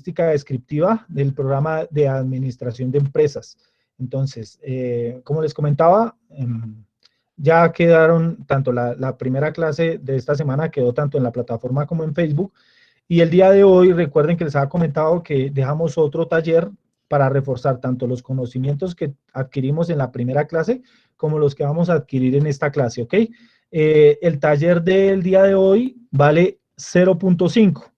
estadística descriptiva del programa de administración de empresas. Entonces, como les comentaba, ya quedaron, tanto la primera clase de esta semana quedó tanto en la plataforma como en Facebook. Y el día de hoy, recuerden que les había comentado que dejamos otro taller para reforzar tanto los conocimientos que adquirimos en la primera clase como los que vamos a adquirir en esta clase, ¿ok? El taller del día de hoy vale 0.5,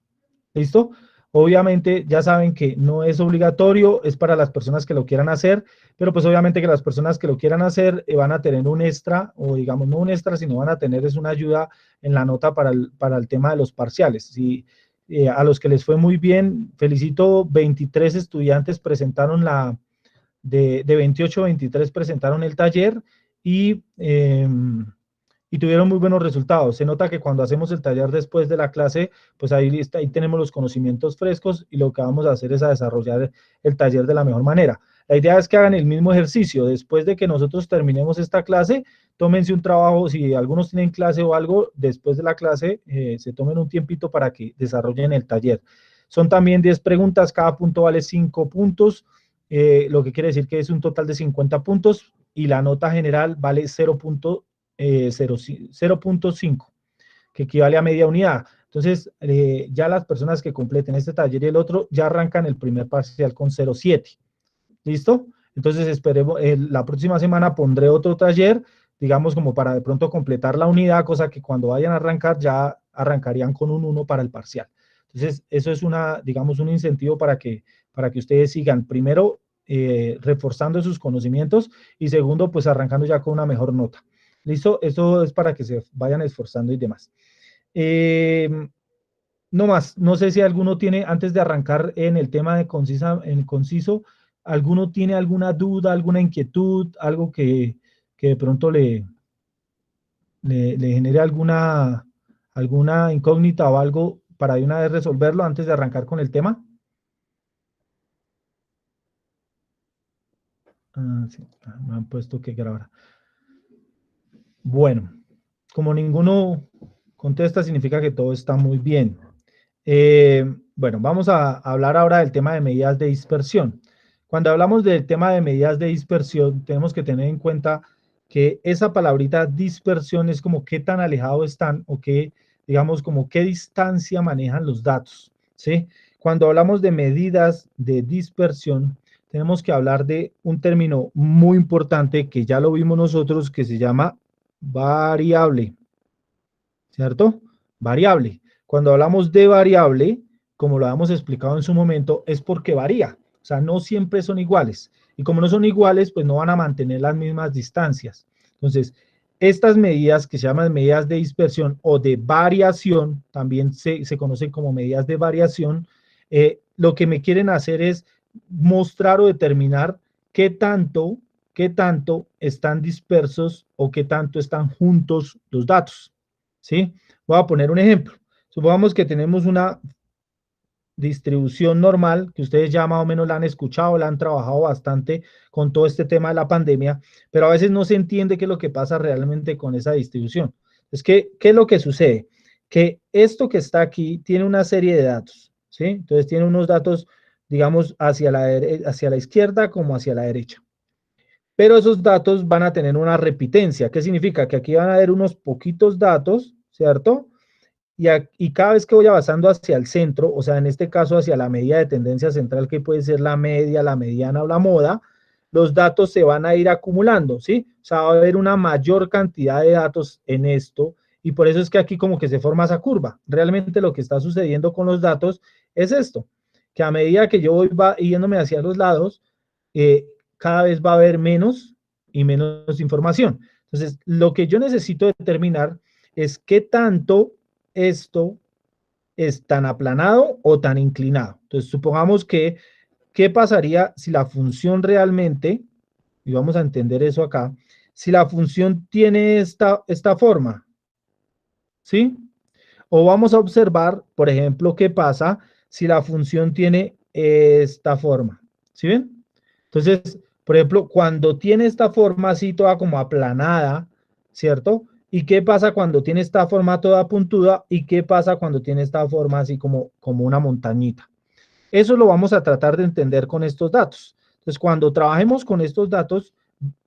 ¿listo? Obviamente ya saben que no es obligatorio, es para las personas que lo quieran hacer, pero pues obviamente que las personas que lo quieran hacer van a tener un extra, o digamos no un extra, sino van a tener es una ayuda en la nota para el tema de los parciales. Si a los que les fue muy bien, felicito, 23 estudiantes presentaron de 28 a 23 presentaron el taller y tuvieron muy buenos resultados. Se nota que cuando hacemos el taller después de la clase, pues ahí tenemos los conocimientos frescos y lo que vamos a hacer es a desarrollar el taller de la mejor manera. La idea es que hagan el mismo ejercicio. Después de que nosotros terminemos esta clase, tómense un trabajo, si algunos tienen clase o algo, después de la clase se tomen un tiempito para que desarrollen el taller. Son también 10 preguntas, cada punto vale 5 puntos, lo que quiere decir que es un total de 50 puntos y la nota general vale 0.5, que equivale a media unidad. Entonces, ya las personas que completen este taller y el otro ya arrancan el primer parcial con 0.7. ¿Listo? Entonces, esperemos, la próxima semana pondré otro taller, digamos, como para de pronto completar la unidad, cosa que cuando vayan a arrancar ya arrancarían con un 1 para el parcial. Entonces, eso es digamos, un incentivo para que ustedes sigan, primero, reforzando sus conocimientos y segundo, pues arrancando ya con una mejor nota. ¿Listo? Eso es para que se vayan esforzando y demás. No más, no sé si alguno tiene, antes de arrancar en el tema de conciso, ¿alguno tiene alguna duda, alguna inquietud, algo que de pronto le genere alguna incógnita o algo para de una vez resolverlo antes de arrancar con el tema? Sí, me han puesto que grabar. Bueno, como ninguno contesta, significa que todo está muy bien. Bueno, vamos a hablar ahora del tema de medidas de dispersión. Cuando hablamos del tema de medidas de dispersión, tenemos que tener en cuenta que esa palabrita dispersión es como qué tan alejados están o qué, digamos, como qué distancia manejan los datos, ¿sí? Cuando hablamos de medidas de dispersión, tenemos que hablar de un término muy importante que ya lo vimos nosotros, que se llama variable, ¿cierto? Variable. Cuando hablamos de variable, como lo hemos explicado en su momento, es porque varía. O sea, no siempre son iguales. Y como no son iguales, pues no van a mantener las mismas distancias. Entonces, estas medidas que se llaman medidas de dispersión o de variación, también se conocen como medidas de variación, lo que me quieren hacer es mostrar o determinar qué tanto están dispersos o qué tanto están juntos los datos. ¿Sí? Voy a poner un ejemplo. Supongamos que tenemos una distribución normal, que ustedes ya más o menos la han escuchado, la han trabajado bastante con todo este tema de la pandemia, pero a veces no se entiende qué es lo que pasa realmente con esa distribución. Es que, ¿qué es lo que sucede? Que esto que está aquí tiene una serie de datos, ¿sí? Entonces tiene unos datos, digamos, hacia la izquierda como hacia la derecha. Pero esos datos van a tener una repitencia. ¿Qué significa? Que aquí van a haber unos poquitos datos, ¿cierto? Y cada vez que voy avanzando hacia el centro, o sea, en este caso hacia la medida de tendencia central, que puede ser la media, la mediana o la moda, los datos se van a ir acumulando, ¿sí? O sea, va a haber una mayor cantidad de datos en esto, y por eso es que aquí como que se forma esa curva. Realmente lo que está sucediendo con los datos es esto, que a medida que yo voy yéndome hacia los lados, cada vez va a haber menos y menos información. Entonces, lo que yo necesito determinar es qué tanto esto es tan aplanado o tan inclinado. Entonces, supongamos que, ¿qué pasaría si la función realmente, y vamos a entender eso acá, si la función tiene esta forma, ¿sí? O vamos a observar, por ejemplo, qué pasa si la función tiene esta forma, ¿sí ven? Entonces, por ejemplo, cuando tiene esta forma así toda como aplanada, ¿cierto? ¿Y qué pasa cuando tiene esta forma toda puntuda? ¿Y qué pasa cuando tiene esta forma así como una montañita? Eso lo vamos a tratar de entender con estos datos. Entonces, cuando trabajemos con estos datos,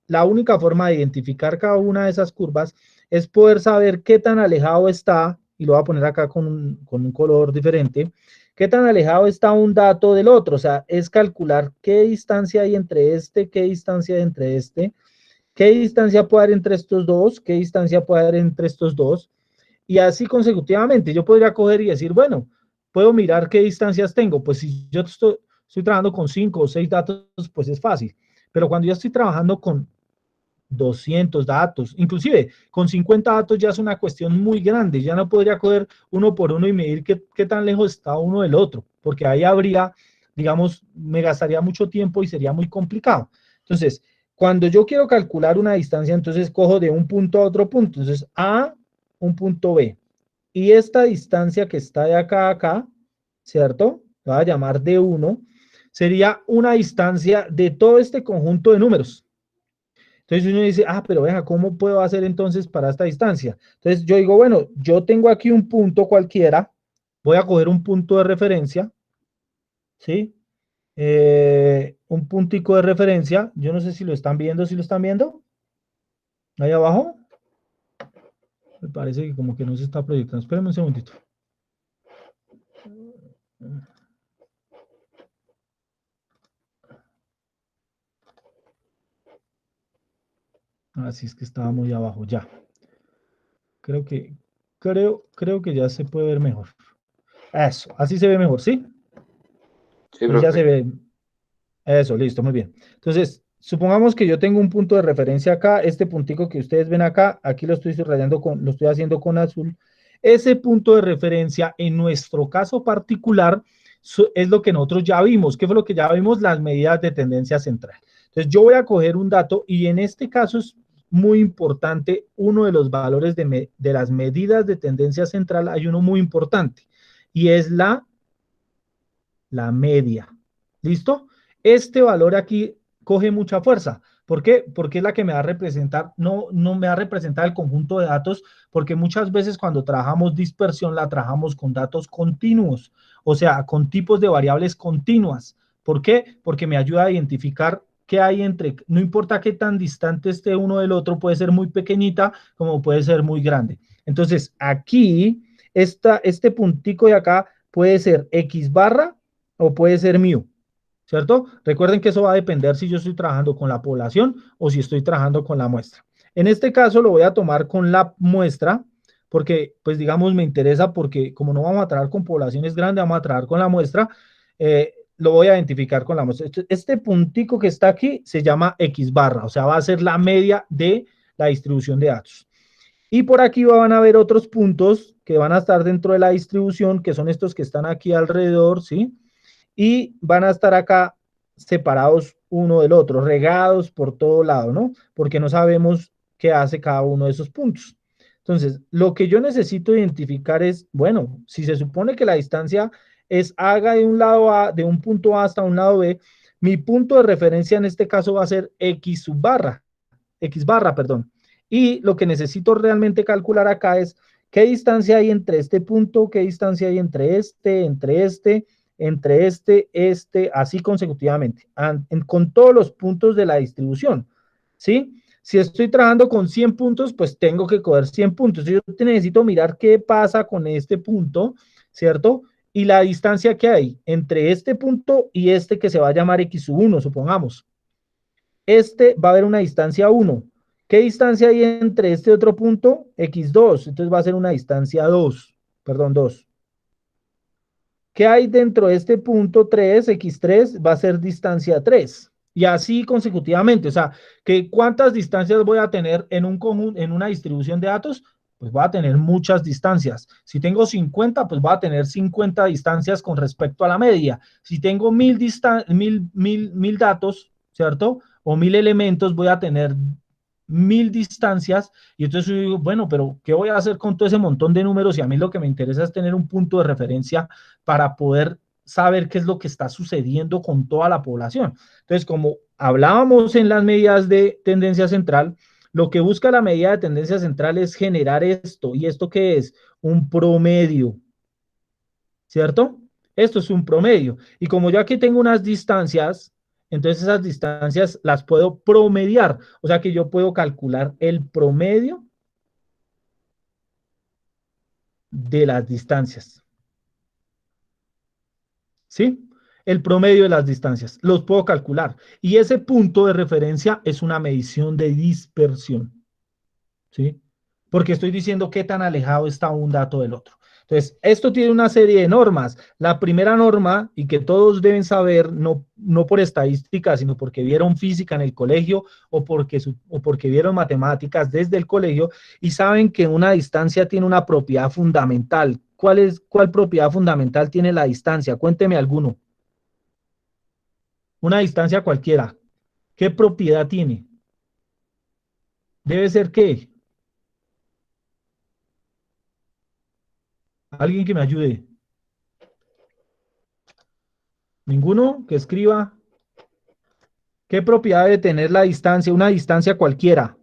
la única forma de identificar cada una de esas curvas es poder saber qué tan alejado está, y lo voy a poner acá con un color diferente, qué tan alejado está un dato del otro. O sea, es calcular qué distancia hay entre este, qué distancia hay entre este, qué distancia puede haber entre estos dos, qué distancia puede haber entre estos dos, y así consecutivamente. Yo podría coger y decir, bueno, puedo mirar qué distancias tengo. Pues si yo estoy trabajando con 5 o 6 datos, pues es fácil. Pero cuando yo estoy trabajando con 200 datos, inclusive con 50 datos ya es una cuestión muy grande. Ya no podría coger uno por uno y medir qué tan lejos está uno del otro, porque ahí habría, digamos, me gastaría mucho tiempo y sería muy complicado. Entonces, cuando yo quiero calcular una distancia, entonces cojo de un punto a otro punto. Entonces, A, un punto B. Y esta distancia que está de acá a acá, ¿cierto? La voy a llamar D1, sería una distancia de todo este conjunto de números. Entonces uno dice, ah, pero veja, ¿cómo puedo hacer entonces para esta distancia? Entonces yo digo, bueno, yo tengo aquí un punto cualquiera, voy a coger un punto de referencia, ¿sí? Un puntico de referencia, yo no sé si lo están viendo, si lo están viendo, ahí abajo, me parece que como que no se está proyectando, espérenme un segundito. Así es que estaba muy abajo, ya. Creo que, creo que ya se puede ver mejor. Eso, así se ve mejor, ¿sí? Sí, Entonces ya se profe. ve. Eso, listo, muy bien. Entonces, supongamos que yo tengo un punto de referencia acá, este puntico que ustedes ven acá, aquí lo estoy subrayando lo estoy haciendo con azul. Ese punto de referencia, en nuestro caso particular, es lo que nosotros ya vimos. ¿Qué fue lo que ya vimos? Las medidas de tendencia central. Entonces, yo voy a coger un dato y en este caso es muy importante uno de los valores de las medidas de tendencia central. Hay uno muy importante y es la media. ¿Listo? Este valor aquí coge mucha fuerza. ¿Por qué? Porque es la que me va a representar, no me va a representar el conjunto de datos, porque muchas veces cuando trabajamos dispersión la trabajamos con datos continuos, o sea, con tipos de variables continuas. ¿Por qué? Porque me ayuda a identificar qué hay entre, no importa qué tan distante esté uno del otro, puede ser muy pequeñita como puede ser muy grande. Entonces, aquí, este puntico de acá puede ser X barra o puede ser mío, ¿cierto? Recuerden que eso va a depender si yo estoy trabajando con la población o si estoy trabajando con la muestra. En este caso lo voy a tomar con la muestra porque, pues digamos, me interesa porque como no vamos a trabajar con poblaciones grandes, vamos a trabajar con la muestra, lo voy a identificar con la muestra. Este puntico que está aquí se llama X barra, o sea, va a ser la media de la distribución de datos. Y por aquí van a ver otros puntos que van a estar dentro de la distribución, que son estos que están aquí alrededor, ¿sí? Y van a estar acá separados uno del otro, regados por todo lado, ¿no? Porque no sabemos qué hace cada uno de esos puntos. Entonces, lo que yo necesito identificar es, bueno, si se supone que la distancia es haga de un lado A, de un punto A hasta un lado B, mi punto de referencia en este caso va a ser X sub barra, X barra, perdón. Y lo que necesito realmente calcular acá es qué distancia hay entre este punto, qué distancia hay entre este, así consecutivamente, con todos los puntos de la distribución, ¿sí? Si estoy trabajando con 100 puntos, pues tengo que coger 100 puntos. Yo necesito mirar qué pasa con este punto, ¿cierto? Y la distancia que hay entre este punto y este que se va a llamar X1, supongamos. Este va a haber una distancia 1. ¿Qué distancia hay entre este otro punto? X2. Entonces va a ser una distancia 2. Perdón, 2. ¿Qué hay dentro de este punto 3? X3 va a ser distancia 3. Y así consecutivamente. O sea, que ¿cuántas distancias voy a tener en una distribución de datos? Pues voy a tener muchas distancias. Si tengo 50, pues voy a tener 50 distancias con respecto a la media. Si tengo 1000 datos, ¿cierto? O 1000 elementos, voy a tener 1000 distancias. Y entonces yo digo, bueno, pero ¿qué voy a hacer con todo ese montón de números? Y a mí lo que me interesa es tener un punto de referencia para poder saber qué es lo que está sucediendo con toda la población. Entonces, como hablábamos en las medidas de tendencia central, lo que busca la medida de tendencia central es generar esto. ¿Y esto qué es? Un promedio, ¿cierto? Esto es un promedio. Y como yo aquí tengo unas distancias, entonces esas distancias las puedo promediar. O sea que yo puedo calcular el promedio de las distancias. ¿Sí? El promedio de las distancias. Los puedo calcular. Y ese punto de referencia es una medición de dispersión. ¿Sí? Porque estoy diciendo qué tan alejado está un dato del otro. Entonces, esto tiene una serie de normas. La primera norma, y que todos deben saber, no por estadística, sino porque vieron física en el colegio o porque vieron matemáticas desde el colegio y saben que una distancia tiene una propiedad fundamental. ¿Cuál propiedad fundamental tiene la distancia? Cuénteme alguno. Una distancia cualquiera. ¿Qué propiedad tiene? Debe ser qué. Alguien que me ayude. ¿Ninguno? Que escriba. ¿Qué propiedad debe tener la distancia? Una distancia cualquiera.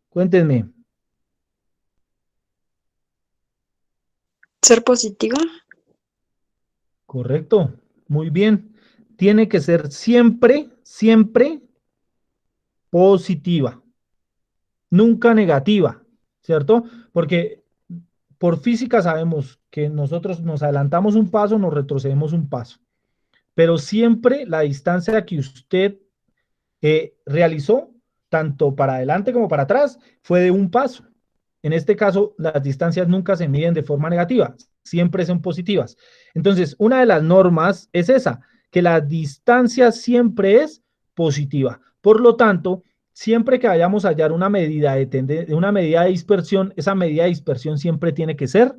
Cuéntenme. ¿Ser positiva? Correcto. Muy bien. Tiene que ser siempre, siempre positiva. Nunca negativa. ¿Cierto? Porque por física sabemos que nosotros nos adelantamos un paso, nos retrocedemos un paso. Pero siempre la distancia que usted realizó, tanto para adelante como para atrás, fue de un paso. En este caso, las distancias nunca se miden de forma negativa, siempre son positivas. Entonces, una de las normas es esa, que la distancia siempre es positiva. Por lo tanto, siempre que vayamos a hallar una medida de dispersión, esa medida de dispersión siempre tiene que ser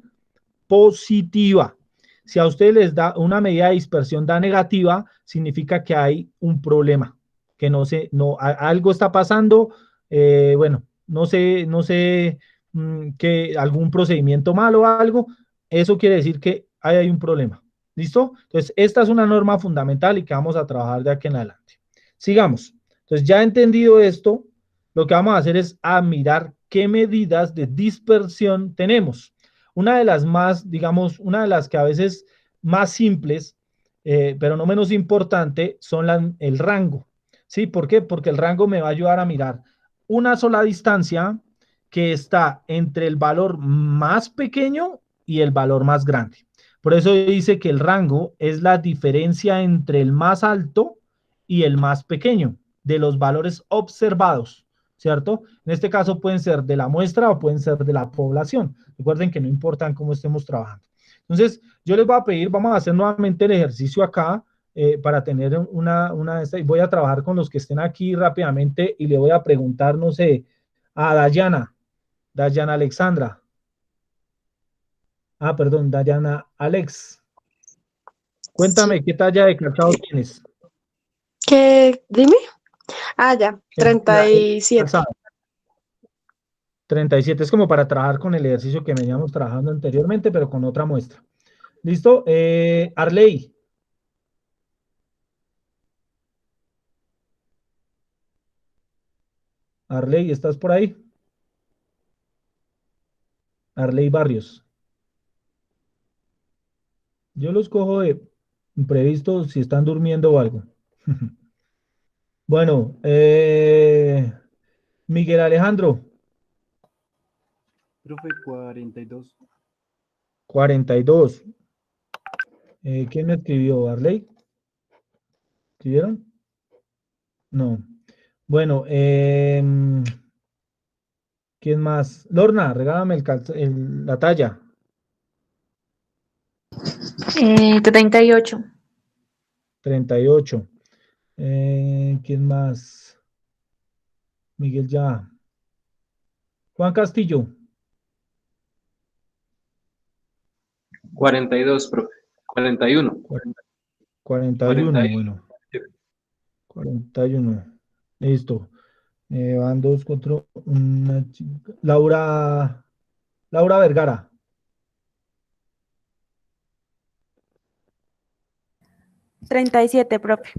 positiva. Si a ustedes les da una medida de dispersión da negativa, significa que hay un problema, que algo está pasando, bueno, no sé, que algún procedimiento malo o algo, eso quiere decir que hay un problema. ¿Listo? Entonces, esta es una norma fundamental y que vamos a trabajar de aquí en adelante. Sigamos. Entonces, ya entendido esto, lo que vamos a hacer es a mirar qué medidas de dispersión tenemos. Una de las más, digamos, una de las que a veces más simples, pero no menos importante, son el rango. ¿Sí? ¿Por qué? Porque el rango me va a ayudar a mirar una sola distancia que está entre el valor más pequeño y el valor más grande. Por eso dice que el rango es la diferencia entre el más alto y el más pequeño de los valores observados, ¿cierto? En este caso pueden ser de la muestra o pueden ser de la población. Recuerden que no importan cómo estemos trabajando. Entonces, yo les voy a pedir, vamos a hacer nuevamente el ejercicio acá para tener una de estas. Y voy a trabajar con los que estén aquí rápidamente y le voy a preguntar, no sé, a Dayana Alexandra. Ah, perdón, Dayana Alex. Sí. Cuéntame, ¿qué talla de calzado tienes? ¿Qué? Dime. Ah, ya. ¿Qué medida de 37. calzado? 37 es como para trabajar con el ejercicio que veníamos trabajando anteriormente, pero con otra muestra. ¿Listo? Arley. Arley, ¿estás por ahí? Arley Barrios. Yo los cojo de imprevisto si están durmiendo o algo. Bueno, Miguel Alejandro, Profe, 42. 42. ¿Quién me escribió? ¿Arley? ¿Escribieron? No. Bueno, ¿quién más? Lorna, regálame la talla. 38. 38. ¿Quién más? Miguel ya. Juan Castillo. 42, profe. 41. 41, 41. bueno. 41. Listo. Van dos contra una chica. Laura Vergara. 37, profe.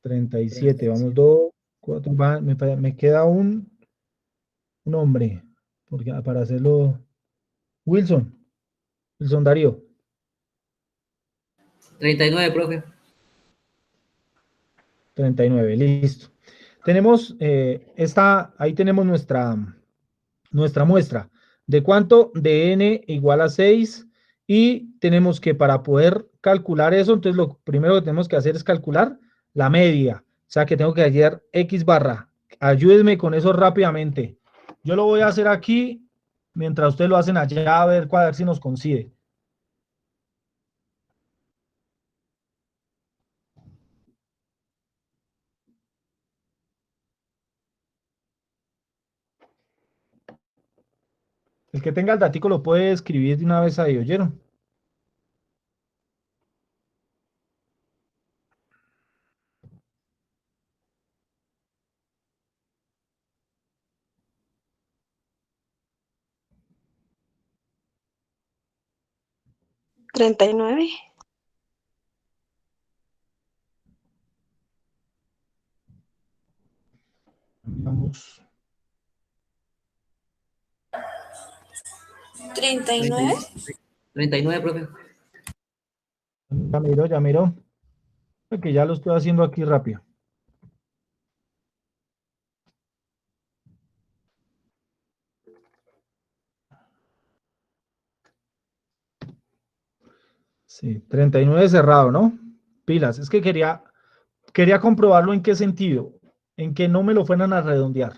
37. Vamos dos, cuatro. Me queda un hombre. Porque, para hacerlo. Wilson. Wilson Darío. 39, profe. 39, listo. Tenemos ahí tenemos nuestra muestra. ¿De cuánto? De n igual a 6. Y tenemos que para poder calcular eso, entonces lo primero que tenemos que hacer es calcular la media. O sea que tengo que hallar x barra. Ayúdenme con eso rápidamente. Yo lo voy a hacer aquí, mientras ustedes lo hacen allá, a ver si nos coincide. El que tenga el datico lo puede escribir de una vez ahí, ¿oyeron? ¿39? Vamos. 39. 39, profe. Ya miró. Que ya lo estoy haciendo aquí rápido. Sí, 39 cerrado, ¿no? Pilas, es que quería comprobarlo en qué sentido, en que no me lo fueran a redondear.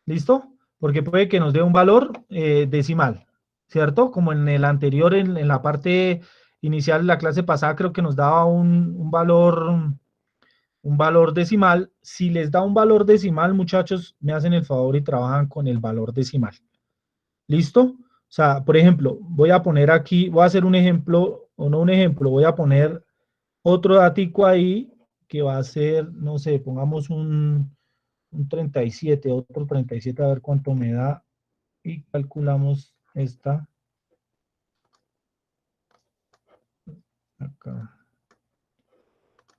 ¿Listo? Porque puede que nos dé un valor decimal, ¿cierto? Como en el anterior, en la parte inicial de la clase pasada, creo que nos daba un valor decimal. Si les da un valor decimal, muchachos, me hacen el favor y trabajan con el valor decimal. ¿Listo? O sea, por ejemplo, voy a poner aquí, voy a hacer un ejemplo, o no un ejemplo, voy a poner otro datico ahí, que va a ser, no sé, pongamos un 37, otro 37, a ver cuánto me da, y calculamos esta. Acá.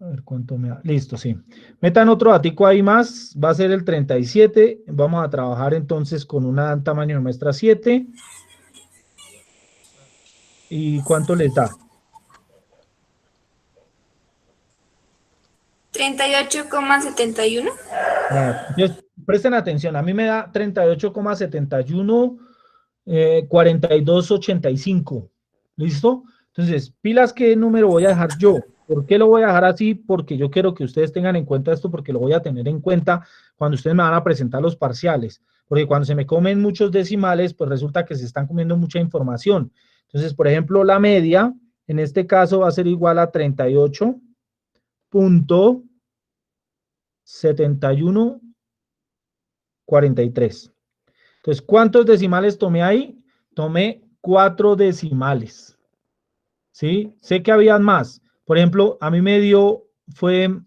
A ver cuánto me da. Listo, sí. Metan otro datico ahí más, va a ser el 37. Vamos a trabajar entonces con un tamaño de muestra 7. ¿Y cuánto les da? 38,71. Presten atención, a mí me da 38,71, 42,85. ¿Listo? Entonces, pilas, ¿qué número voy a dejar yo? ¿Por qué lo voy a dejar así? Porque yo quiero que ustedes tengan en cuenta esto, porque lo voy a tener en cuenta cuando ustedes me van a presentar los parciales. Porque cuando se me comen muchos decimales, pues resulta que se están comiendo mucha información. Entonces, por ejemplo, la media, en este caso, va a ser igual a 38.7143. Entonces, ¿cuántos decimales tomé ahí? Tomé 4 decimales. ¿Sí? Sé que habían más. Por ejemplo, a mí me dio, fue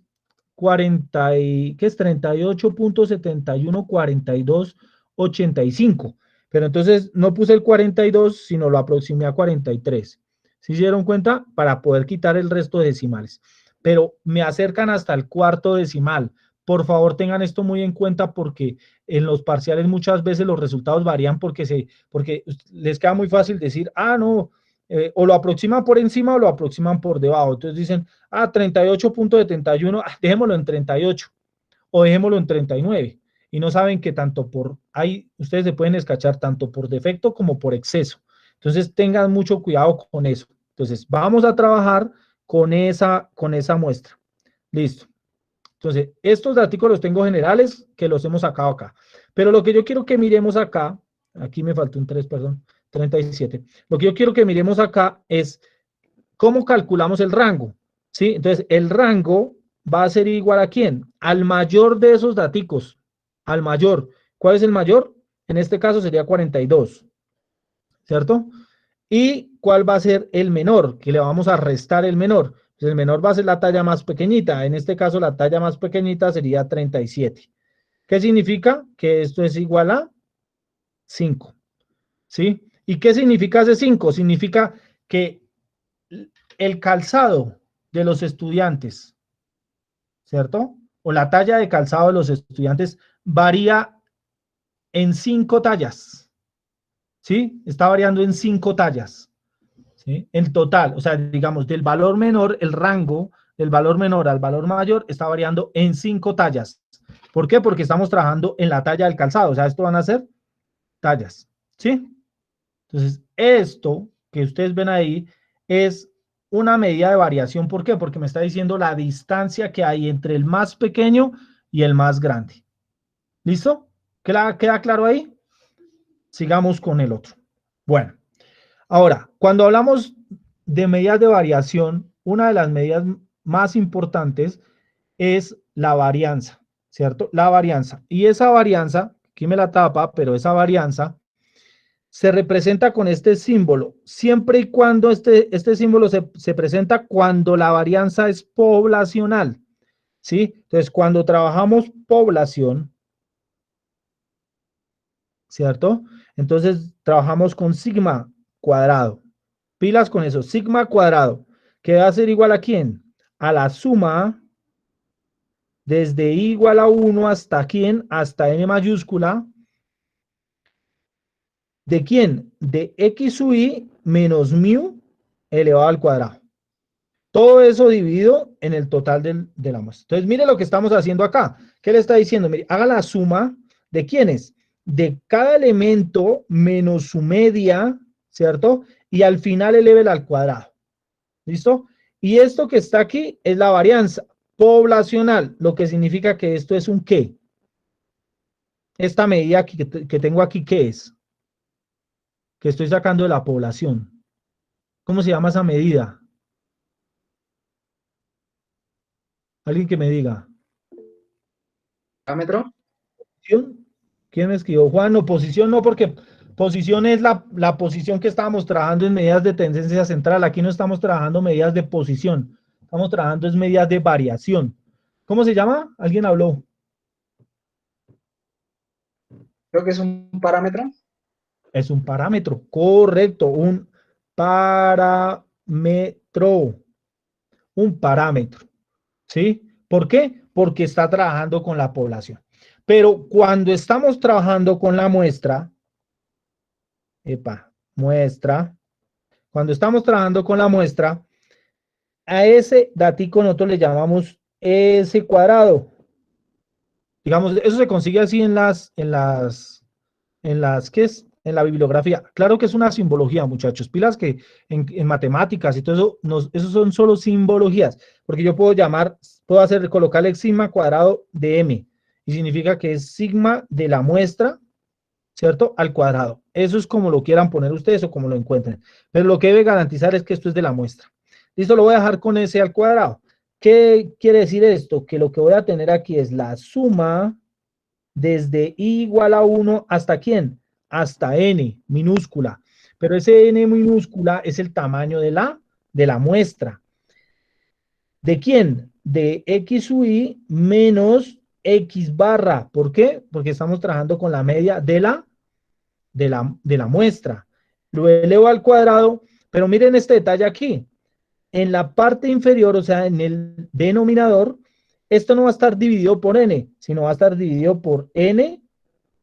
40 y, ¿qué es? 38.714285. Pero entonces no puse el 42, sino lo aproximé a 43. ¿Sí se dieron cuenta? Para poder quitar el resto de decimales. Pero me acercan hasta el cuarto decimal. Por favor, tengan esto muy en cuenta porque en los parciales muchas veces los resultados varían porque les queda muy fácil decir, ah, no, o lo aproximan por encima o lo aproximan por debajo. Entonces dicen, 38.71, dejémoslo en 38 o dejémoslo en 39. Y no saben que tanto por ahí, ustedes se pueden escachar tanto por defecto como por exceso. Entonces tengan mucho cuidado con eso. Entonces vamos a trabajar con esa muestra. Listo. Entonces, estos datos los tengo generales que los hemos sacado acá. Pero lo que yo quiero que miremos acá, aquí me faltó un 3, perdón, 37. Lo que yo quiero que miremos acá es cómo calculamos el rango. ¿Sí? Entonces, el rango va a ser igual a ¿quién? Al mayor de esos daticos. Al mayor. ¿Cuál es el mayor? En este caso sería 42. ¿Cierto? ¿Y cuál va a ser el menor? Que le vamos a restar el menor. Pues el menor va a ser la talla más pequeñita. En este caso, la talla más pequeñita sería 37. ¿Qué significa? Que esto es igual a 5. ¿Sí? ¿Y qué significa ese 5? Significa que el calzado de los estudiantes, ¿cierto? O la talla de calzado de los estudiantes varía en 5 tallas. ¿Sí? Está variando en 5 tallas. ¿sí? En total, o sea, digamos, del valor menor, el rango del valor menor al valor mayor está variando en 5 tallas. ¿Por qué? Porque estamos trabajando en la talla del calzado, o sea, esto van a ser tallas, ¿sí? Entonces, esto que ustedes ven ahí es una medida de variación. ¿Por qué? Porque me está diciendo la distancia que hay entre el más pequeño y el más grande. ¿Listo? ¿Queda claro ahí? Sigamos con el otro. Bueno, ahora, cuando hablamos de medidas de variación, una de las medidas más importantes es la varianza, ¿cierto? La varianza. Y esa varianza, aquí me la tapa, pero esa varianza se representa con este símbolo, siempre y cuando este símbolo se presenta cuando la varianza es poblacional, ¿sí? Entonces, cuando trabajamos población, ¿cierto? Entonces, trabajamos con sigma cuadrado. Pilas con eso, sigma cuadrado, que va a ser igual a ¿quién? A la suma desde igual a 1 hasta ¿quién? Hasta n mayúscula. ¿De quién? De x sub i menos mu elevado al cuadrado. Todo eso dividido en el total de la muestra. Entonces, mire lo que estamos haciendo acá. ¿Qué le está diciendo? Mire, haga la suma de quiénes. De cada elemento menos su media, ¿cierto? Y al final eleve al cuadrado. ¿Listo? Y esto que está aquí es la varianza poblacional, lo que significa que esto es un ¿qué? Esta medida que tengo aquí, ¿qué es? Que estoy sacando de la población. ¿Cómo se llama esa medida? Alguien que me diga. ¿Parámetro? ¿Posición? ¿Quién me escribió? Juan, no, posición no, porque posición es la posición que estábamos trabajando en medidas de tendencia central. Aquí no estamos trabajando medidas de posición. Estamos trabajando en medidas de variación. ¿Cómo se llama? ¿Alguien habló? Creo que es un parámetro. Es un parámetro, correcto, un parámetro, un parámetro, ¿sí? ¿Por qué? Porque está trabajando con la población. Pero cuando estamos trabajando con la muestra, cuando estamos trabajando con la muestra, a ese datico nosotros le llamamos S cuadrado. Digamos, eso se consigue así ¿qué es? En la bibliografía. Claro que es una simbología, muchachos. Pilas que en matemáticas y todo eso, esos son solo simbologías. Porque yo puedo colocarle sigma cuadrado de m. Y significa que es sigma de la muestra, ¿cierto? Al cuadrado. Eso es como lo quieran poner ustedes o como lo encuentren. Pero lo que debe garantizar es que esto es de la muestra. Listo, lo voy a dejar con s al cuadrado. ¿Qué quiere decir esto? Que lo que voy a tener aquí es la suma desde i igual a 1 hasta ¿quién? Hasta n minúscula. Pero ese n minúscula es el tamaño de la muestra. ¿De quién? De x sub i menos x barra. ¿Por qué? Porque estamos trabajando con la media de la muestra. Lo elevo al cuadrado, pero miren este detalle aquí. En la parte inferior, o sea, en el denominador, esto no va a estar dividido por n, sino va a estar dividido por n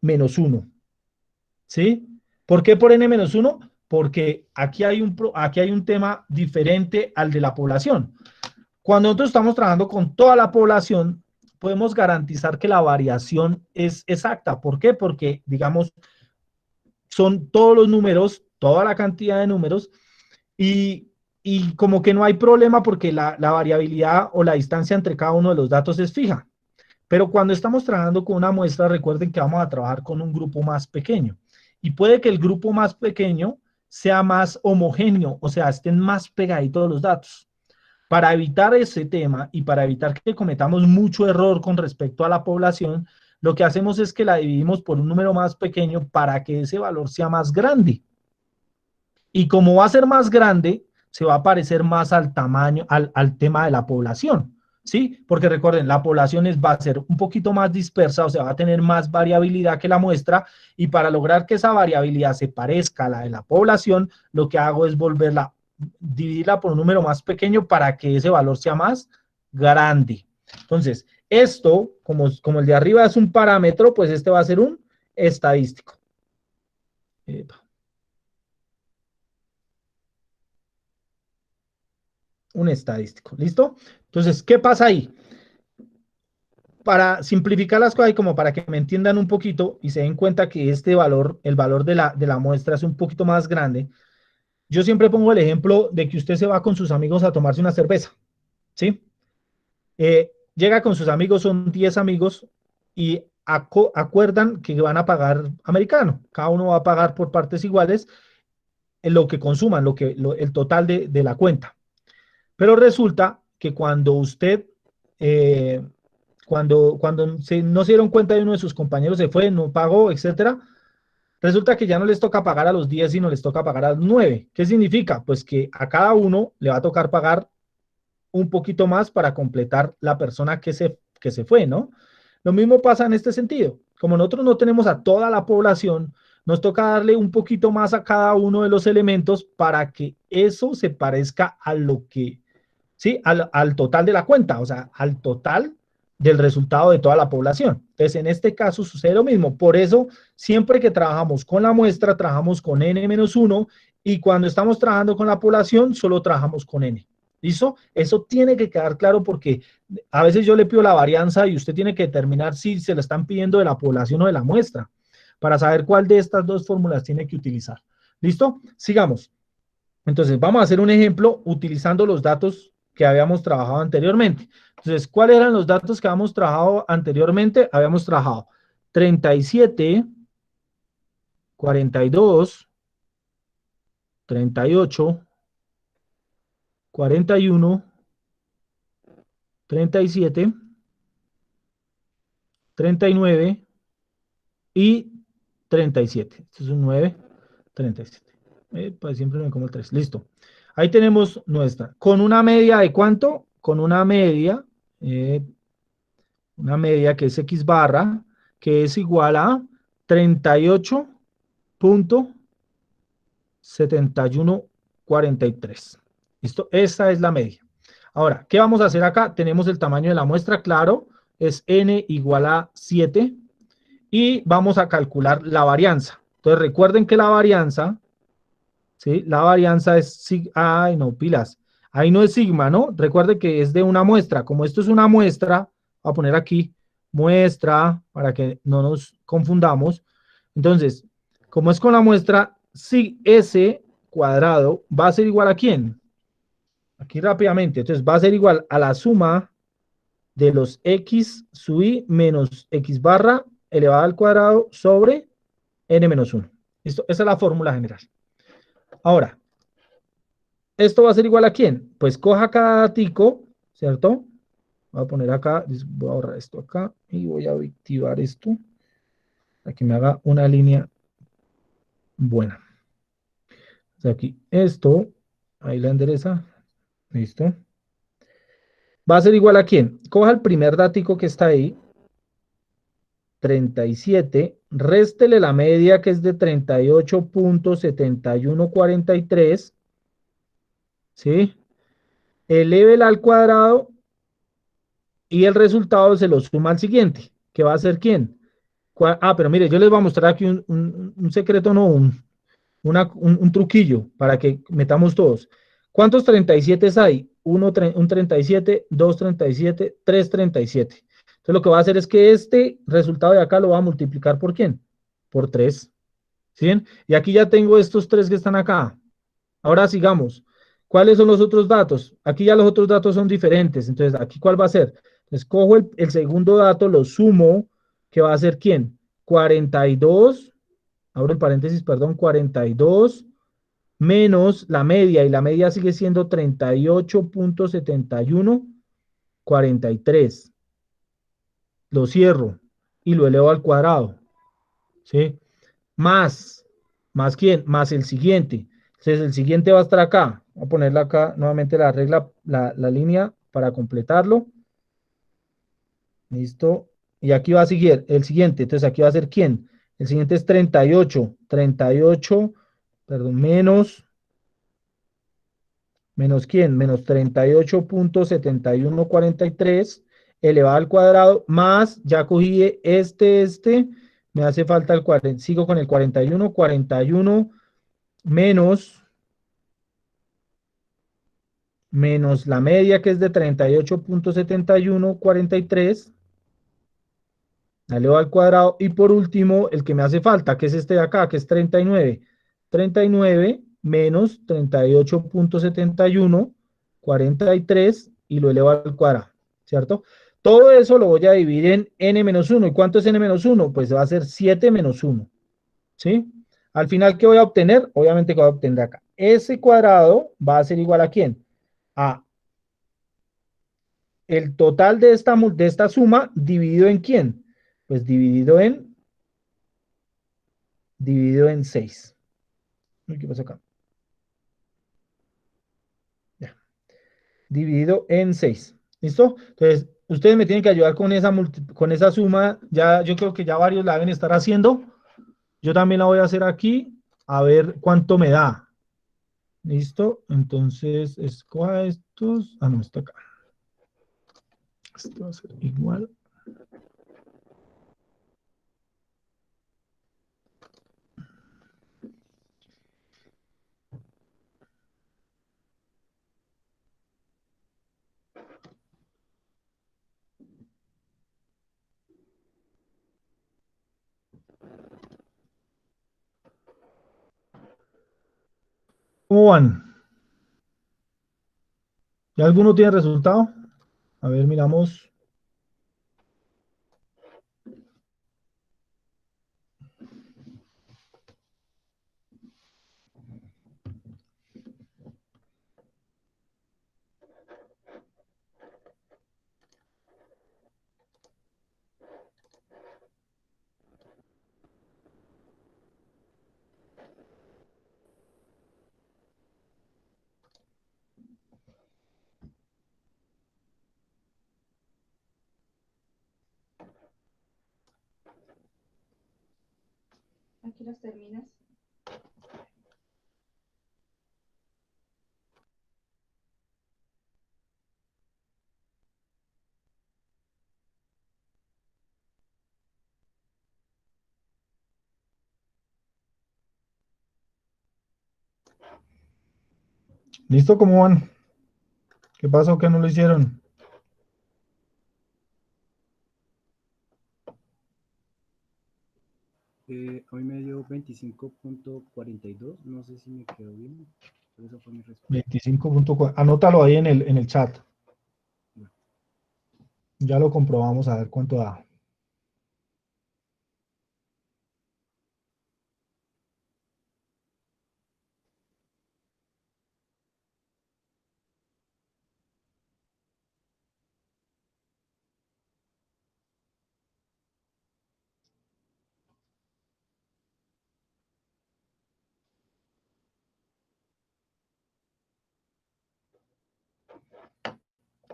menos 1. ¿Sí? ¿Por qué por n menos 1? Porque aquí hay un tema diferente al de la población. Cuando nosotros estamos trabajando con toda la población, podemos garantizar que la variación es exacta. ¿Por qué? Porque, digamos, son todos los números, toda la cantidad de números, y como que no hay problema porque la variabilidad o la distancia entre cada uno de los datos es fija. Pero cuando estamos trabajando con una muestra, recuerden que vamos a trabajar con un grupo más pequeño. Y puede que el grupo más pequeño sea más homogéneo, o sea, estén más pegaditos los datos. Para evitar ese tema y para evitar que cometamos mucho error con respecto a la población, lo que hacemos es que la dividimos por un número más pequeño para que ese valor sea más grande. Y como va a ser más grande, se va a parecer más al tamaño, al tema de la población, ¿sí? Porque recuerden, la población va a ser un poquito más dispersa, o sea, va a tener más variabilidad que la muestra, y para lograr que esa variabilidad se parezca a la de la población, lo que hago es dividirla por un número más pequeño para que ese valor sea más grande. Entonces, esto, como el de arriba es un parámetro, pues este va a ser un estadístico. un estadístico. ¿Listo? Entonces, ¿qué pasa ahí? Para simplificar las cosas y como para que me entiendan un poquito y se den cuenta que este valor, el valor de la muestra es un poquito más grande, yo siempre pongo el ejemplo de que usted se va con sus amigos a tomarse una cerveza, ¿sí? Llega con sus amigos, son 10 amigos y acuerdan que van a pagar americano. Cada uno va a pagar por partes iguales en lo que consuman, el total de la cuenta. Pero resulta que cuando usted, cuando no se dieron cuenta de uno de sus compañeros se fue, no pagó, etcétera, resulta que ya no les toca pagar a los 10, sino les toca pagar a los 9. ¿Qué significa? Pues que a cada uno le va a tocar pagar un poquito más para completar la persona que se fue, ¿no? Lo mismo pasa en este sentido. Como nosotros no tenemos a toda la población, nos toca darle un poquito más a cada uno de los elementos para que eso se parezca a lo que, ¿sí? Al total de la cuenta, o sea, al total del resultado de toda la población. Entonces, en este caso sucede lo mismo. Por eso, siempre que trabajamos con la muestra, trabajamos con N-1 y cuando estamos trabajando con la población, solo trabajamos con N. ¿Listo? Eso tiene que quedar claro porque a veces yo le pido la varianza y usted tiene que determinar si se le están pidiendo de la población o de la muestra para saber cuál de estas dos fórmulas tiene que utilizar. ¿Listo? Sigamos. Entonces, vamos a hacer un ejemplo utilizando los datos que habíamos trabajado anteriormente. Entonces, ¿cuáles eran los datos que habíamos trabajado anteriormente? Habíamos trabajado 37, 42, 38, 41, 37, 39 y 37. Esto es un 9, 37. Pues siempre me como el 3. Listo. Ahí tenemos nuestra. ¿Con una media de cuánto? Con una media que es X barra, que es igual a 38.7143. ¿Listo? Esa es la media. Ahora, ¿qué vamos a hacer acá? Tenemos el tamaño de la muestra, claro, es n igual a 7 y vamos a calcular la varianza. Entonces, recuerden que la varianza, ¿sí? La varianza es, ay, no, pilas. Ahí no es sigma, ¿no? Recuerde que es de una muestra. Como esto es una muestra, voy a poner aquí muestra para que no nos confundamos. Entonces, como es con la muestra, si S cuadrado va a ser igual a ¿quién? Aquí rápidamente. Entonces, va a ser igual a la suma de los X sub I menos X barra elevado al cuadrado sobre N menos 1. ¿Listo? Esa es la fórmula general. Ahora, ¿esto va a ser igual a quién? Pues coja cada datico, ¿cierto? Voy a poner acá, voy a borrar esto acá y voy a activar esto para que me haga una línea buena. O sea, aquí esto, ahí la endereza, listo. ¿Va a ser igual a quién? Coja el primer datico que está ahí, 37, réstele la media que es de 38.7143, ¿sí? Elévela al cuadrado y el resultado se lo suma al siguiente, que va a ser ¿quién? Pero mire, yo les voy a mostrar aquí un secreto, no, un truquillo para que metamos todos. ¿Cuántos 37 hay? Un 37, 2 37, 3 37. Entonces lo que va a hacer es que este resultado de acá lo va a multiplicar ¿por quién? Por 3. ¿Sí bien? Y aquí ya tengo estos 3 que están acá. Ahora sigamos. ¿Cuáles son los otros datos? Aquí ya los otros datos son diferentes. Entonces, ¿aquí cuál va a ser? Entonces, cojo el segundo dato, lo sumo, que va a ser ¿quién? 42, abro el paréntesis, perdón, 42 menos la media, y la media sigue siendo 38.7143. Lo cierro y lo elevo al cuadrado. ¿Sí? Más quién, más el siguiente. Entonces el siguiente va a estar acá. Voy a ponerle acá nuevamente la regla, la línea para completarlo. Listo. Y aquí va a seguir el siguiente. Entonces aquí va a ser quién. El siguiente es 38, perdón, menos quién, menos 38.7143 elevado al cuadrado, más, ya cogí me hace falta el 40, sigo con el 41 menos menos la media que es de 38.7143, la elevo al cuadrado, y por último el que me hace falta, que es este de acá, que es 39. 39 menos 38.7143 y lo elevo al cuadrado, ¿cierto? Todo eso lo voy a dividir en n-1. ¿Y cuánto es n-1? Pues va a ser 7 menos 1, ¿sí? Al final, ¿qué voy a obtener? Obviamente que voy a obtener acá. Ese cuadrado va a ser igual ¿a quién? A el total de esta suma dividido en ¿quién? Pues dividido en 6. ¿Qué pasa acá? Ya. Dividido en 6. ¿Listo? Entonces, ustedes me tienen que ayudar con esa suma. Ya, yo creo que ya varios la deben estar haciendo. Yo también la voy a hacer aquí, a ver cuánto me da. ¿Listo? Entonces, escoja estos. Ah, no, está acá. Esto va a ser igual. ¿Cómo van? ¿Ya alguno tiene resultado? A ver, miramos. Aquí los terminas. ¿Listo? ¿Cómo van? ¿Qué pasó? ¿Que no lo hicieron? A mí me dio 25.42, no sé si me quedó bien, pero esa fue mi respuesta. 25.4. Anótalo ahí en el chat. Bueno. Ya lo comprobamos a ver cuánto da.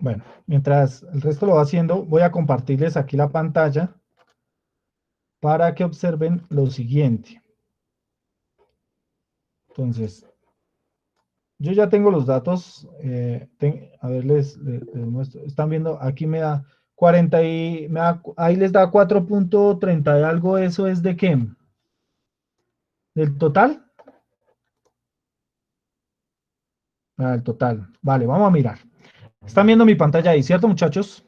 Bueno, mientras el resto lo va haciendo, voy a compartirles aquí la pantalla para que observen lo siguiente. Entonces, yo ya tengo los datos. A ver, les muestro. Están viendo, aquí me da 40 y ahí les da 4.30 y algo. ¿Eso es de qué? ¿Del total? Ah, el total. Vale, vamos a mirar. Están viendo mi pantalla ahí, ¿cierto, muchachos?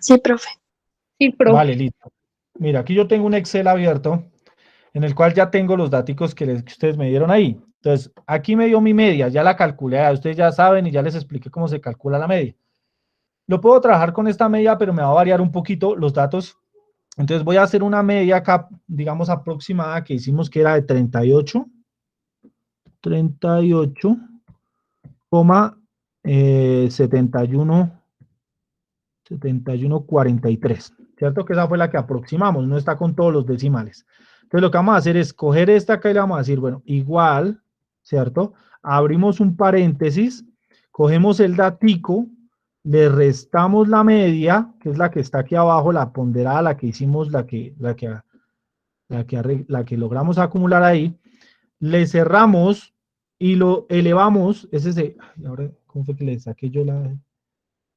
Sí, profe. Sí, profe. Vale, listo. Mira, aquí yo tengo un Excel abierto en el cual ya tengo los datos que ustedes me dieron ahí. Entonces, aquí me dio mi media, ya la calculé, ustedes ya saben y ya les expliqué cómo se calcula la media. Lo puedo trabajar con esta media, pero me va a variar un poquito los datos. Entonces voy a hacer una media acá, digamos, aproximada que hicimos que era de 38,7143, ¿cierto? Que esa fue la que aproximamos, no está con todos los decimales. Entonces lo que vamos a hacer es coger esta acá y le vamos a decir, bueno, igual, ¿cierto? Abrimos un paréntesis, cogemos el datico, le restamos la media, que es la que está aquí abajo, la ponderada, la que hicimos, la que logramos acumular ahí, le cerramos y lo elevamos, ahora, ¿cómo fue que le saqué yo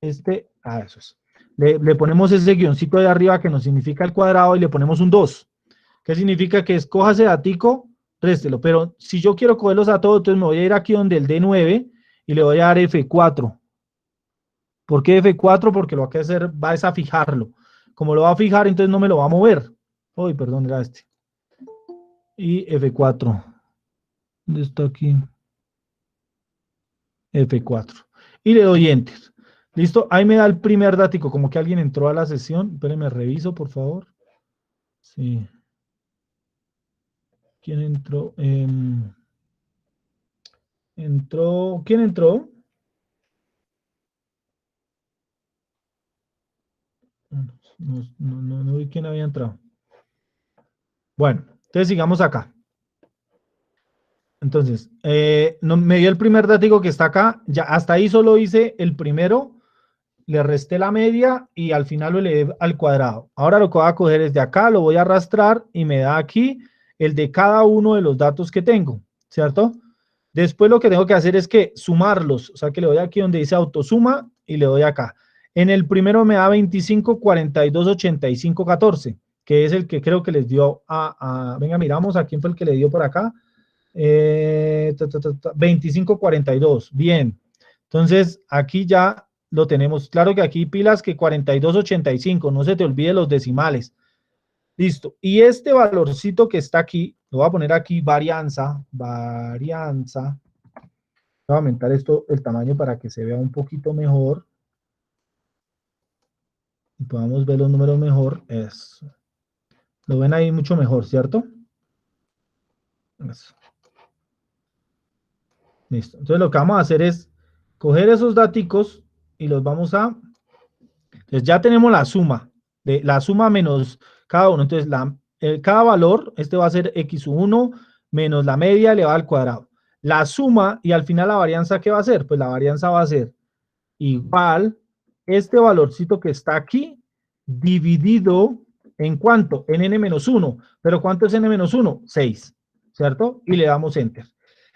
eso es. Le ponemos ese guioncito de arriba que nos significa el cuadrado y le ponemos un 2. ¿Qué significa? Que escoja ese datico, réstelo. Pero si yo quiero cogerlos a todos, entonces me voy a ir aquí donde el D9 y le voy a dar F4. ¿Por qué F4? Porque lo que va a hacer va a fijarlo. Como lo va a fijar, entonces no me lo va a mover. Uy, perdón, era este. Y F4. ¿Dónde está aquí? F4. Y le doy Enter. ¿Listo? Ahí me da el primer dático, como que alguien entró a la sesión. Espérenme, reviso, por favor. Sí. ¿Quién entró? ¿Quién entró? No vi quién había entrado. Bueno, entonces sigamos acá. Entonces, me dio el primer dático que está acá. Ya hasta ahí solo hice el primero, le resté la media y al final lo elevé al cuadrado. Ahora lo que voy a coger es de acá, lo voy a arrastrar y me da aquí el de cada uno de los datos que tengo, ¿cierto? Después lo que tengo que hacer es que sumarlos, o sea que le doy aquí donde dice autosuma y le doy acá. En el primero me da 25, 42, 85, 14, que es el que creo que les dio venga, miramos a quién fue el que le dio por acá. 25, 42, bien. Entonces aquí ya lo tenemos. Claro que aquí pilas que 42, 85, no se te olvide los decimales. Listo. Y este valorcito que está aquí, lo voy a poner aquí, varianza. Voy a aumentar esto, el tamaño para que se vea un poquito mejor. Y podamos ver los números mejor. Eso. Lo ven ahí mucho mejor, ¿cierto? Eso. Listo. Entonces lo que vamos a hacer es coger esos daticos y los vamos a... Entonces ya tenemos la suma menos cada uno. Entonces cada valor, este va a ser x1 menos la media elevada al cuadrado. La suma y al final la varianza, ¿qué va a ser? Pues la varianza va a ser igual este valorcito que está aquí dividido en ¿cuánto? En n-1. ¿Pero cuánto es n-1? 6, ¿cierto? Y le damos enter.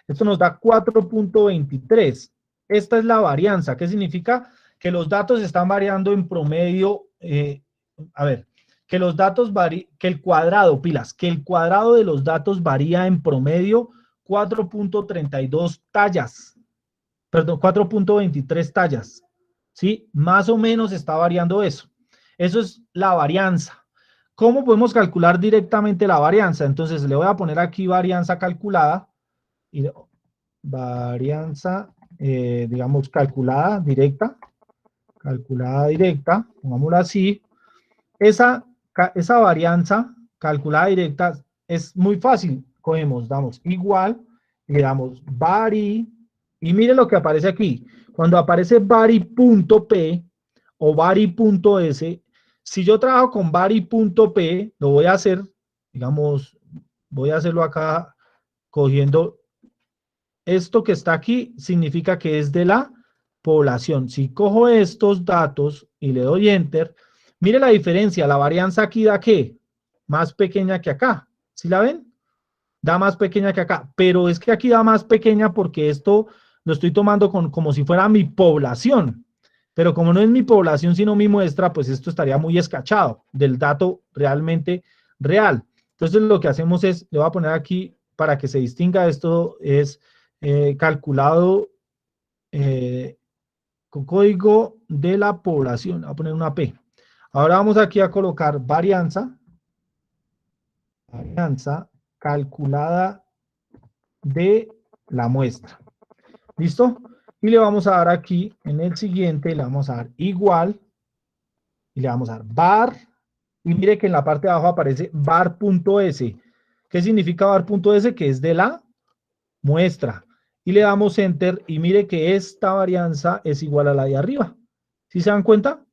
Esto nos da 4.23. Esta es la varianza. ¿Qué significa? Que los datos están variando en promedio, que los datos que el cuadrado, pilas, que el cuadrado de los datos varía en promedio 4.32 tallas, perdón, 4.23 tallas, ¿sí? Más o menos está variando eso. Eso es la varianza. ¿Cómo podemos calcular directamente la varianza? Entonces le voy a poner aquí varianza calculada, y varianza, digamos, calculada directa, pongámoslo así. Esa varianza calculada directa es muy fácil. Cogemos, damos igual, le damos vari, y mire lo que aparece aquí. Cuando aparece vari.p o vari.s, si yo trabajo con vari.p, lo voy a hacer, digamos, voy a hacerlo acá cogiendo esto que está aquí, significa que es de la población. Si cojo estos datos y le doy enter, mire la diferencia, la varianza aquí da ¿qué? Más pequeña que acá, ¿sí la ven? Da más pequeña que acá, pero es que aquí da más pequeña porque esto lo estoy tomando como si fuera mi población, pero como no es mi población sino mi muestra, pues esto estaría muy escachado del dato realmente real. Entonces lo que hacemos es, le voy a poner aquí para que se distinga, esto es calculado con código de la población, voy a poner una P. Ahora vamos aquí a colocar varianza calculada de la muestra. ¿Listo? Y le vamos a dar aquí, en el siguiente, le vamos a dar igual, y le vamos a dar var, y mire que en la parte de abajo aparece var.s. ¿Qué significa var.s? Que es de la muestra. Y le damos enter, y mire que esta varianza es igual a la de arriba. ¿Sí se dan cuenta?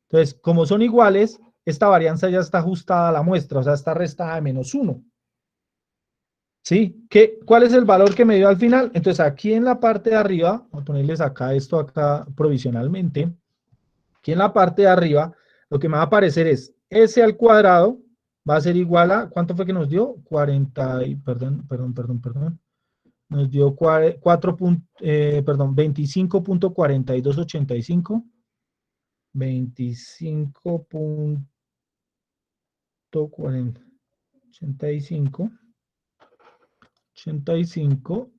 Entonces, como son iguales, esta varianza ya está ajustada a la muestra, o sea, está restada de -1. ¿Sí? ¿Cuál es el valor que me dio al final? Entonces, aquí en la parte de arriba, voy a ponerles acá esto acá provisionalmente. Aquí en la parte de arriba, lo que me va a aparecer es S al cuadrado, va a ser igual a, ¿cuánto fue que nos dio? 40, perdón. Nos dio 25.4285. 25.4085 85.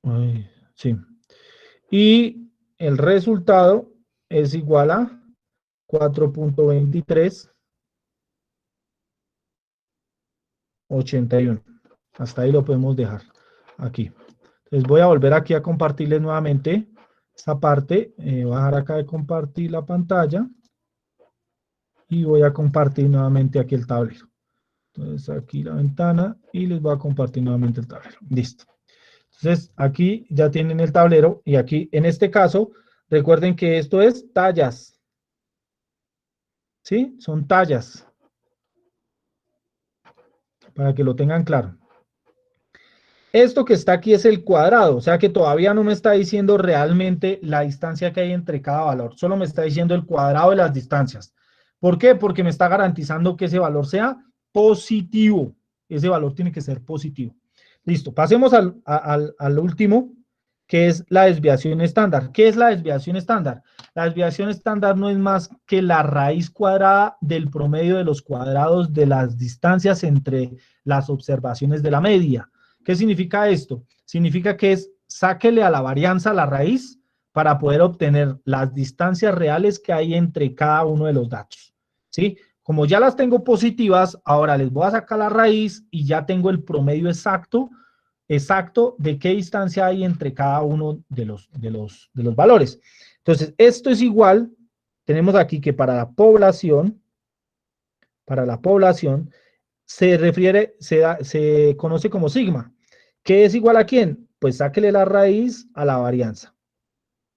Ay, sí. Y el resultado es igual a 4.2381. Hasta ahí lo podemos dejar aquí. Entonces voy a volver aquí a compartirles nuevamente esta parte. Voy a dejar acá de compartir la pantalla. Y voy a compartir nuevamente aquí el tablero. Entonces aquí la ventana y les voy a compartir nuevamente el tablero. Listo. Entonces aquí ya tienen el tablero y aquí en este caso recuerden que esto es tallas. ¿Sí? Son tallas. Para que lo tengan claro. Esto que está aquí es el cuadrado, o sea que todavía no me está diciendo realmente la distancia que hay entre cada valor, solo me está diciendo el cuadrado de las distancias. ¿Por qué? Porque me está garantizando que ese valor sea positivo. Ese valor tiene que ser positivo. Listo, pasemos al último, que es la desviación estándar. ¿Qué es la desviación estándar? La desviación estándar no es más que la raíz cuadrada del promedio de los cuadrados de las distancias entre las observaciones de la media. ¿Qué significa esto? Significa que es sáquele a la varianza la raíz para poder obtener las distancias reales que hay entre cada uno de los datos. ¿Sí? Como ya las tengo positivas, ahora les voy a sacar la raíz y ya tengo el promedio exacto de qué distancia hay entre cada uno de los valores. Entonces, esto es igual, tenemos aquí que para la población, se conoce como sigma. ¿Qué es igual a quién? Pues sáquele la raíz a la varianza.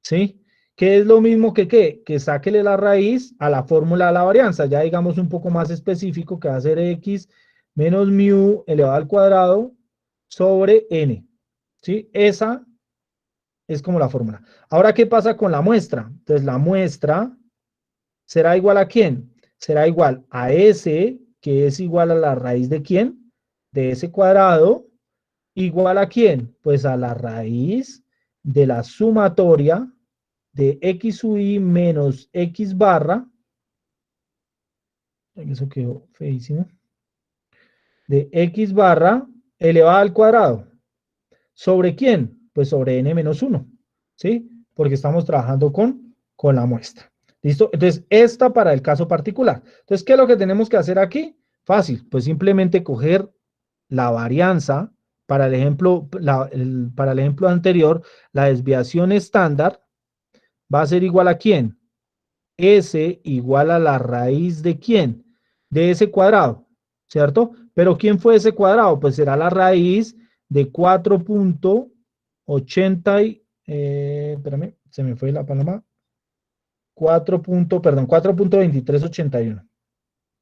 ¿Sí? ¿Qué es lo mismo que qué? Que sáquele la raíz a la fórmula de la varianza. Ya digamos un poco más específico, que va a ser x menos mu elevado al cuadrado sobre n. ¿Sí? Esa es como la fórmula. Ahora, ¿qué pasa con la muestra? Entonces, la muestra será igual a quién? Será igual a S, que es igual a la raíz de quién? De ese cuadrado, igual a quién? Pues a la raíz de la sumatoria de x sub i menos x barra, eso quedó feísimo, de x barra elevada al cuadrado. ¿Sobre quién? Pues sobre n menos 1, ¿sí? Porque estamos trabajando con la muestra. ¿Listo? Entonces, esta para el caso particular. Entonces, ¿qué es lo que tenemos que hacer aquí? Fácil, pues simplemente coger la varianza para el ejemplo, para el ejemplo anterior, la desviación estándar va a ser igual a ¿quién? S igual a la raíz de ¿quién? De ese cuadrado, ¿cierto? Pero ¿quién fue ese cuadrado? Pues será la raíz de 4.80, espérame, se me fue la palabra, 4.2381.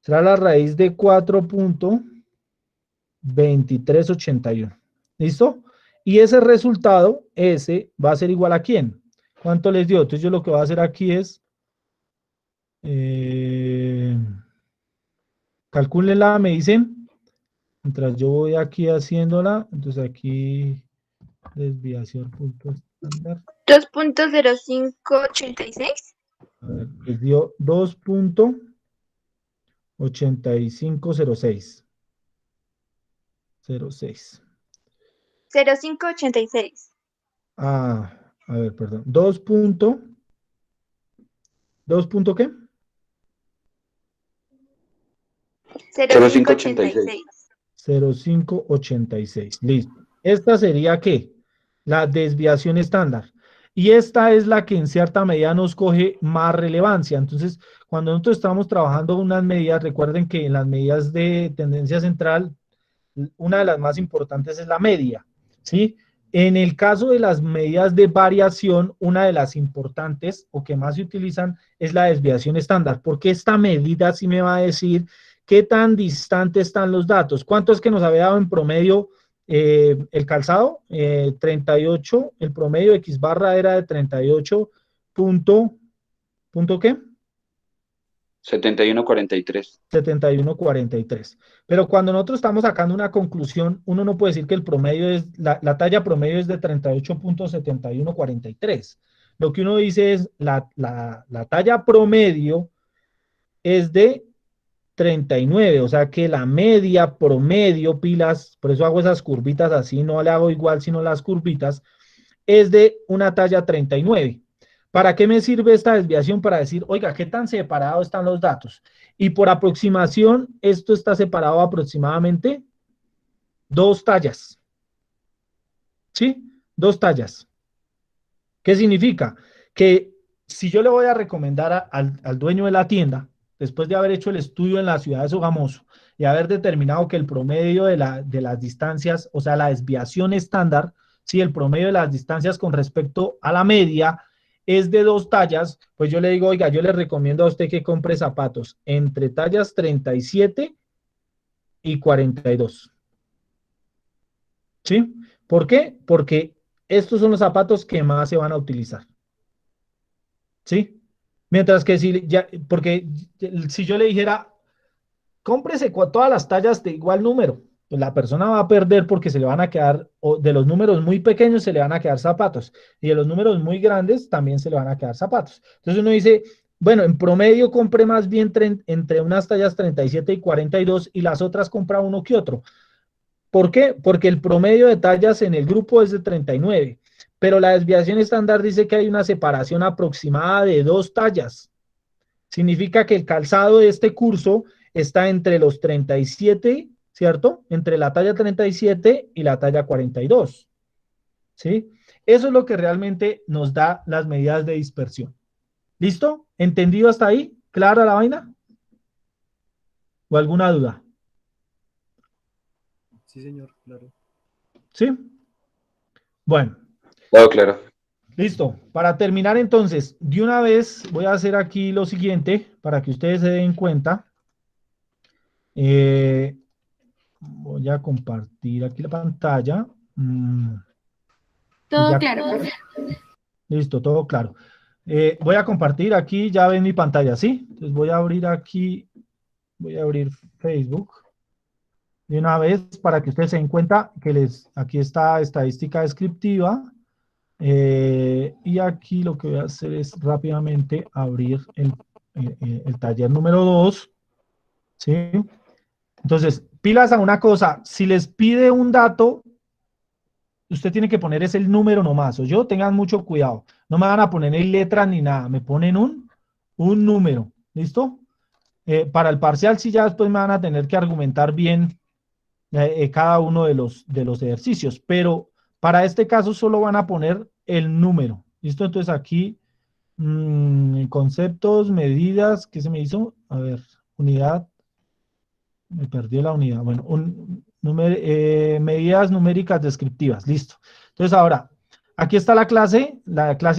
Será la raíz de 4.2381. ¿Listo? Y ese resultado, S, va a ser igual a ¿quién? ¿Cuánto les dio? Entonces yo lo que voy a hacer aquí es, calcúlenla, me dicen, mientras yo voy aquí haciéndola, entonces aquí, desviación punto estándar. 2.0586. A ver, les dio 2.8506. 06. 0586. Ah, a ver, perdón. 2 qué? 0586. 0586. Listo. Esta sería ¿qué? La desviación estándar. Y esta es la que en cierta medida nos coge más relevancia. Entonces, cuando nosotros estamos trabajando unas medidas, recuerden que en las medidas de tendencia central, una de las más importantes es la media, ¿sí? En el caso de las medidas de variación, una de las importantes o que más se utilizan es la desviación estándar, porque esta medida sí me va a decir qué tan distante están los datos. ¿Cuánto es que nos había dado en promedio el calzado? 38, el promedio X barra era de 38 punto ¿qué? 71.43. 71.43. Pero cuando nosotros estamos sacando una conclusión, uno no puede decir que el promedio es, la talla promedio es de 38.7143. Lo que uno dice es la talla promedio es de 39, o sea que la media, promedio, pilas, por eso hago esas curvitas así, no le hago igual sino las curvitas, es de una talla 39. ¿Para qué me sirve esta desviación? Para decir, oiga, ¿qué tan separados están los datos? Y por aproximación, esto está separado aproximadamente 2 tallas. ¿Sí? 2 tallas. ¿Qué significa? Que si yo le voy a recomendar al dueño de la tienda, después de haber hecho el estudio en la ciudad de Sogamoso y haber determinado que el promedio de las distancias, o sea, la desviación estándar, sí, el promedio de las distancias con respecto a la media es de 2 tallas, pues yo le digo, oiga, yo le recomiendo a usted que compre zapatos entre tallas 37 y 42. ¿Sí? ¿Por qué? Porque estos son los zapatos que más se van a utilizar. ¿Sí? Mientras que porque si yo le dijera, cómprese todas las tallas de igual número, pues la persona va a perder porque se le van a quedar, o de los números muy pequeños se le van a quedar zapatos, y de los números muy grandes también se le van a quedar zapatos. Entonces uno dice, bueno, en promedio compre más bien entre unas tallas 37 y 42 y las otras compra uno que otro. ¿Por qué? Porque el promedio de tallas en el grupo es de 39, pero la desviación estándar dice que hay una separación aproximada de 2 tallas. Significa que el calzado de este curso está entre los 37, ¿cierto? Entre la talla 37 y la talla 42. ¿Sí? Eso es lo que realmente nos da las medidas de dispersión. ¿Listo? ¿Entendido hasta ahí? ¿Clara la vaina? ¿O alguna duda? Sí, señor, claro. ¿Sí? Bueno. Todo claro. Listo. Para terminar entonces, de una vez voy a hacer aquí lo siguiente para que ustedes se den cuenta. Voy a compartir aquí la pantalla. Todo claro, profe. Listo, todo claro. Voy a compartir aquí, ya ven mi pantalla, ¿sí? Entonces voy a abrir aquí, voy a abrir Facebook de una vez para que ustedes se den cuenta que aquí está estadística descriptiva. Y aquí lo que voy a hacer es rápidamente abrir el taller número 2, ¿sí? Entonces, pilas a una cosa, si les pide un dato, usted tiene que poner es el número nomás, o yo, tengan mucho cuidado, no me van a poner ni letras ni nada, me ponen un número, ¿listo? Para el parcial, sí, ya después me van a tener que argumentar bien cada uno de los ejercicios, pero para este caso solo van a poner el número, ¿listo? Entonces aquí, conceptos, medidas, ¿qué se me hizo? A ver, unidad, me perdió la unidad, bueno, medidas numéricas descriptivas, listo. Entonces ahora, aquí está la clase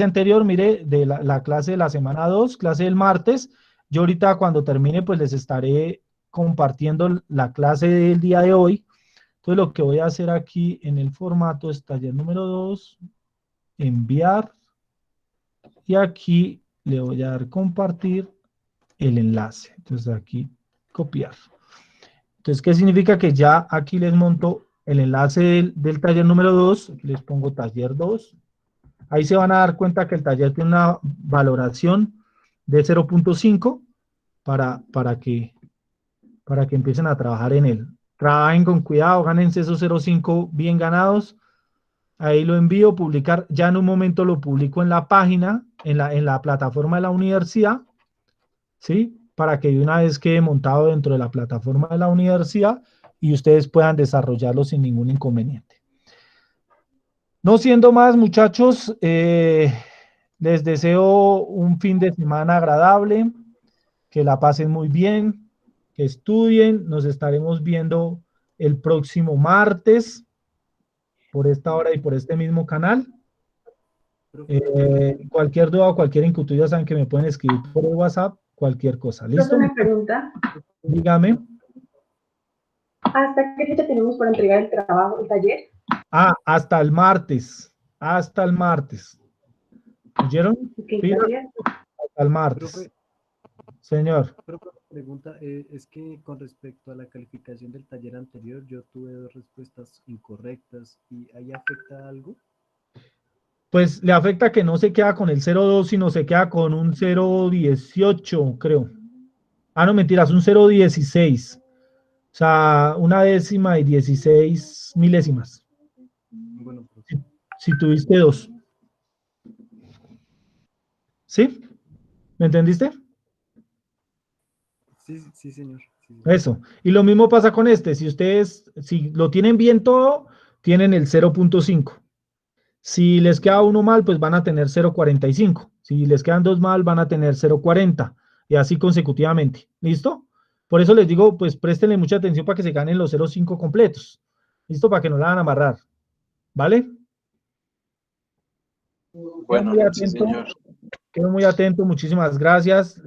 anterior, mire, de la clase de la semana 2, clase del martes. Yo ahorita cuando termine, pues les estaré compartiendo la clase del día de hoy. Entonces lo que voy a hacer aquí en el formato es taller número 2, enviar, y aquí le voy a dar compartir el enlace. Entonces aquí copiar. Entonces, ¿qué significa? Que ya aquí les monto el enlace del taller número 2, les pongo taller 2. Ahí se van a dar cuenta que el taller tiene una valoración de 0.5 para que empiecen a trabajar en él. Trabajen con cuidado, gánense esos 0.5 bien ganados. Ahí lo envío, publicar, ya en un momento lo publico en la página, en la plataforma de la universidad, ¿sí? Para que de una vez quede montado dentro de la plataforma de la universidad y ustedes puedan desarrollarlo sin ningún inconveniente. No siendo más, muchachos, les deseo un fin de semana agradable, que la pasen muy bien, que estudien. Nos estaremos viendo el próximo martes por esta hora y por este mismo canal. Cualquier duda o cualquier inquietud, ya saben que me pueden escribir por el WhatsApp, cualquier cosa. ¿Listo? Una pregunta. Dígame. ¿Hasta qué fecha tenemos para entregar el trabajo, el taller? Hasta el martes. Hasta el martes. ¿Oyeron? Okay, hasta el martes. Profe, señor. Pregunta, es que con respecto a la calificación del taller anterior, yo tuve 2 respuestas incorrectas, ¿y ahí afecta algo? Pues le afecta que no se queda con el 0.2, sino se queda con un 0.18, creo. Ah, no, mentiras, un 0,16. O sea, una décima y 16 milésimas. Bueno, profe. Si tuviste 2. ¿Sí? ¿Me entendiste? Sí, sí, señor. Sí, sí. Eso. Y lo mismo pasa con este. Si ustedes, si lo tienen bien todo, tienen el 0,5. Si les queda uno mal, pues van a tener 0,45. Si les quedan 2 mal, van a tener 0,40. Y así consecutivamente. ¿Listo? Por eso les digo, pues préstenle mucha atención para que se ganen los 0,5 completos. ¿Listo? Para que no la van a amarrar. ¿Vale? Quedo Bueno, muy sí, atento. señor. Quedo muy atento. Muchísimas gracias.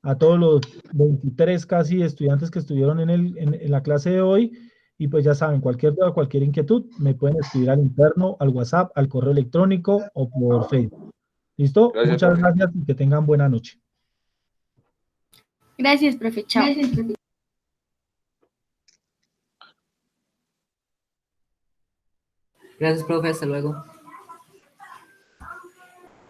A todos los 23 casi estudiantes que estuvieron en la clase de hoy. Y pues ya saben, cualquier duda, cualquier inquietud, me pueden escribir al interno, al WhatsApp, al correo electrónico o por Facebook. ¿Listo? Gracias, Muchas profe. gracias y que tengan buena noche. Gracias, profe. Chao. Gracias, profe. Hasta luego.